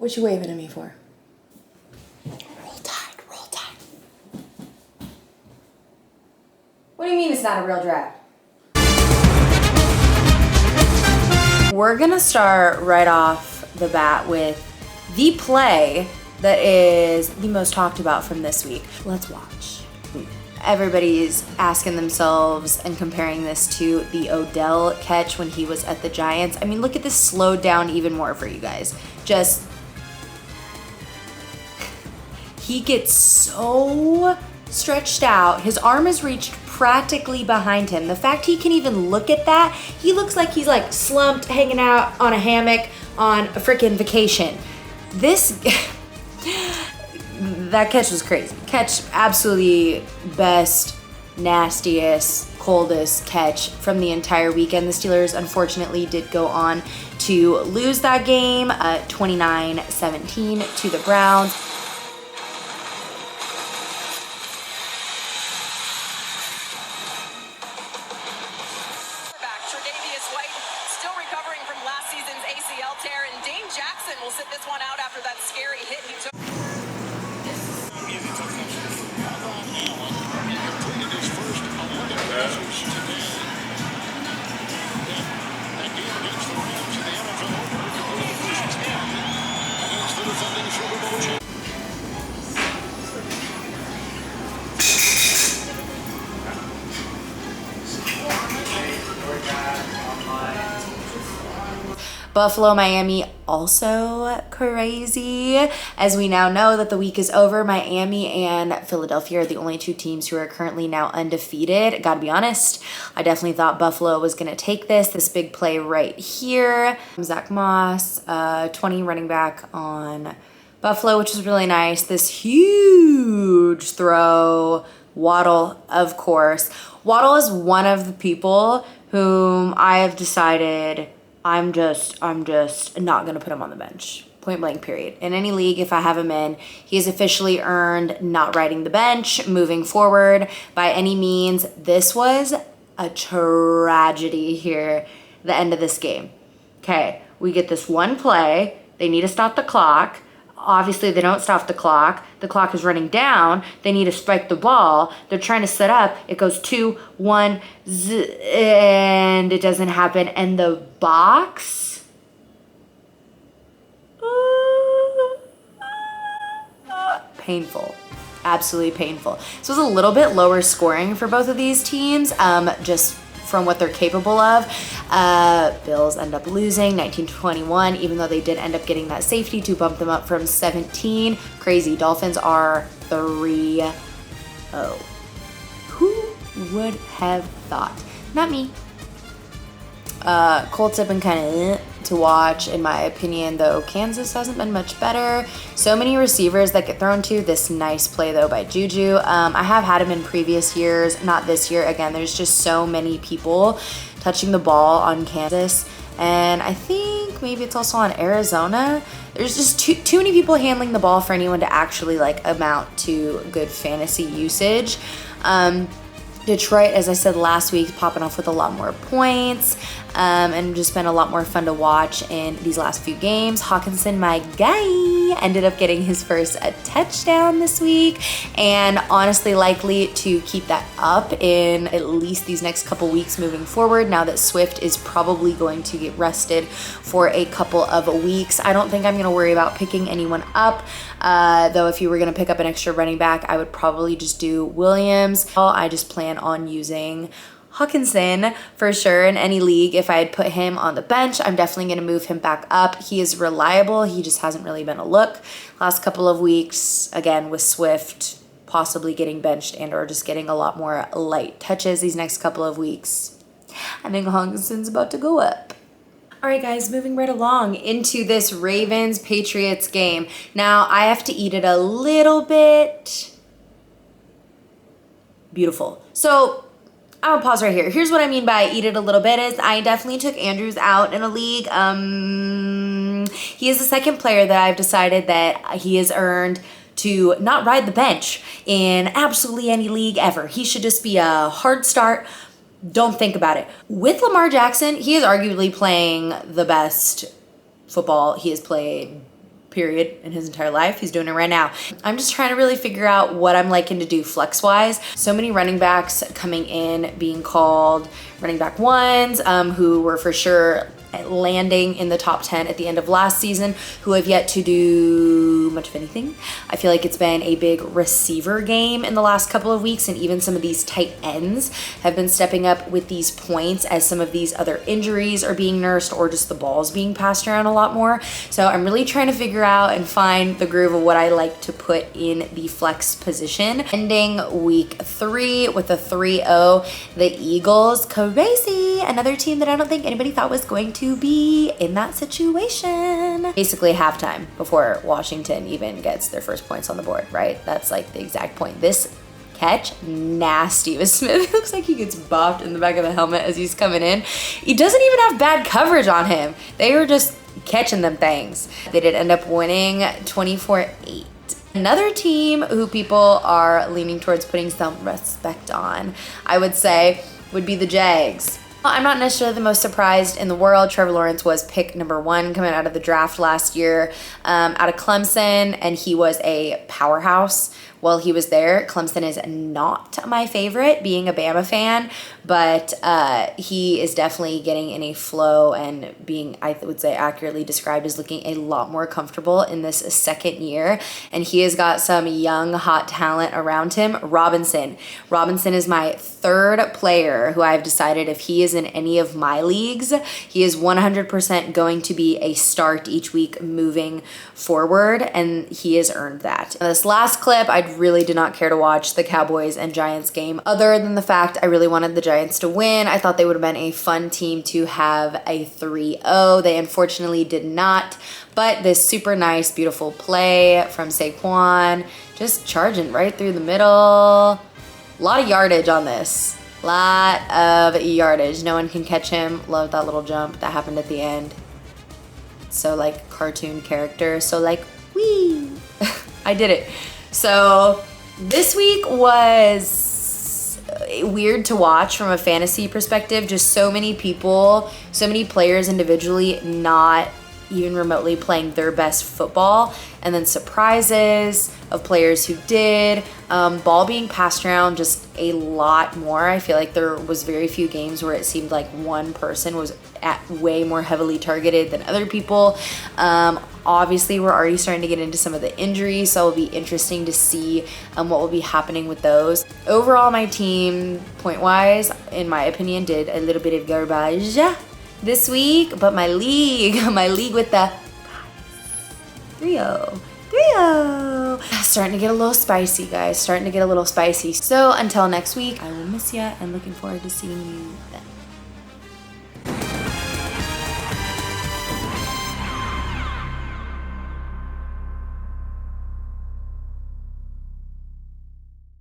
What you waving at me for? Roll Tide, Roll Tide. What do you mean it's not a real draft? We're gonna start right off the bat with the play that is the most talked about from this week. Let's watch. Everybody's asking themselves and comparing this to the Odell catch when he was at the Giants. I mean, look at this slowed down even more for you guys. Just, he gets so stretched out. His arm is reached practically behind him. The fact he can even look at that, he looks like he's like slumped, hanging out on a hammock on a freaking vacation. This, that catch was crazy. Catch, absolutely best, nastiest, coldest catch from the entire weekend. The Steelers unfortunately did go on to lose that game 29-17 to the Browns. Buffalo, Miami, also crazy. As we now know that the week is over, Miami and Philadelphia are the only two teams who are currently now undefeated. Gotta be honest, I definitely thought Buffalo was gonna take this big play right here. Zach Moss, 20 running back on Buffalo, which is really nice. This huge throw. Waddle, of course. Waddle is one of the people whom I have decided I'm just not gonna put him on the bench. Point blank, period. In any league, if I have him in, he has officially earned not riding the bench, moving forward by any means. This was a tragedy here, the end of this game. Okay, we get this one play. They need to stop the clock. Obviously, they don't stop the clock. The clock is running down. They need to spike the ball. They're trying to set up. It goes 2, 1, and it doesn't happen. And the box, painful. Absolutely painful. So it was a little bit lower scoring for both of these teams, just from what they're capable of. Bills end up losing 19-21, even though they did end up getting that safety to bump them up from 17. Crazy. Dolphins are 3-0. Who would have thought? Not me. Colts have been kind of to watch, in my opinion, though Kansas hasn't been much better. So many receivers that get thrown to. This nice play, though, by Juju. I have had him in previous years, not this year. Again, there's just so many people touching the ball on Kansas. And I think maybe it's also on Arizona. There's just too many people handling the ball for anyone to actually, like, amount to good fantasy usage. Detroit, as I said last week, popping off with a lot more points, and just been a lot more fun to watch in these last few games. Hawkinson, my guy, ended up getting his first touchdown this week, and honestly likely to keep that up in at least these next couple weeks moving forward, now that Swift is probably going to get rested for a couple of weeks. I don't think I'm going to worry about picking anyone up, though if you were going to pick up an extra running back, I would probably just do Williams. I just plan on using Hawkinson for sure in any league. If I had put him on the bench, I'm definitely going to move him back up. He is reliable. He just hasn't really been a look last couple of weeks. Again, with Swift possibly getting benched and or just getting a lot more light touches these next couple of weeks, I think Hawkinson's about to go up. All right, guys, moving right along into this Ravens-Patriots game. Now, I have to eat it a little bit. Beautiful. So I'm gonna pause right here. Here's what I mean by eat it a little bit is I definitely took Andrews out in a league. He is the second player that I've decided that he has earned to not ride the bench in absolutely any league ever. He should just be a hard start. Don't think about it. With Lamar Jackson, he is arguably playing the best football he has played period, in his entire life. He's doing it right now. I'm just trying to really figure out what I'm liking to do flex wise. So many running backs coming in being called running back ones, who were for sure landing in the top 10 at the end of last season, who have yet to do much of anything. I feel like it's been a big receiver game in the last couple of weeks, and even some of these tight ends have been stepping up with these points as some of these other injuries are being nursed, or just the balls being passed around a lot more. So I'm really trying to figure out and find the groove of what I like to put in the flex position. Ending week 3 with a 3-0, the Eagles, crazy, another team that I don't think anybody thought was going to be in that situation. Basically halftime before Washington even gets their first points on the board, right? That's like the exact point. This catch, nasty with Smith. It looks like he gets bopped in the back of the helmet as he's coming in. He doesn't even have bad coverage on him. They were just catching them things. They did end up winning 24-8. Another team who people are leaning towards putting some respect on, I would say, would be the Jags. I'm not necessarily the most surprised in the world. Trevor Lawrence was pick number 1 coming out of the draft last year, out of Clemson, and he was a powerhouse while he was there. Clemson is not my favorite, being a Bama fan, but he is definitely getting in a flow and being, I would say, accurately described as looking a lot more comfortable in this second year. And he has got some young, hot talent around him. Robinson is my 3rd player who I've decided if he is in any of my leagues, he is 100% going to be a start each week moving forward, and he has earned that. Now, this last clip, I really did not care to watch the Cowboys and Giants game, other than the fact I really wanted the Giants to win. I thought they would have been a fun team to have a 3-0. They unfortunately did not, but this super nice, beautiful play from Saquon, just charging right through the middle. A lot of yardage on this. Lot of yardage. No one can catch him. Love that little jump that happened at the end. So like cartoon character. So like, wee. I did it. So this week was weird to watch from a fantasy perspective. Just so many people, so many players individually not even remotely playing their best football, and then surprises of players who did. Ball being passed around just a lot more. I feel like there was very few games where it seemed like one person was way more heavily targeted than other people. Obviously, we're already starting to get into some of the injuries, so it'll be interesting to see what will be happening with those. Overall, my team, point-wise, in my opinion, did a little bit of garbage this week, but my league with the 3-0. Starting to get a little spicy, guys. Starting to get a little spicy. So until next week, I will miss ya and looking forward to seeing you then.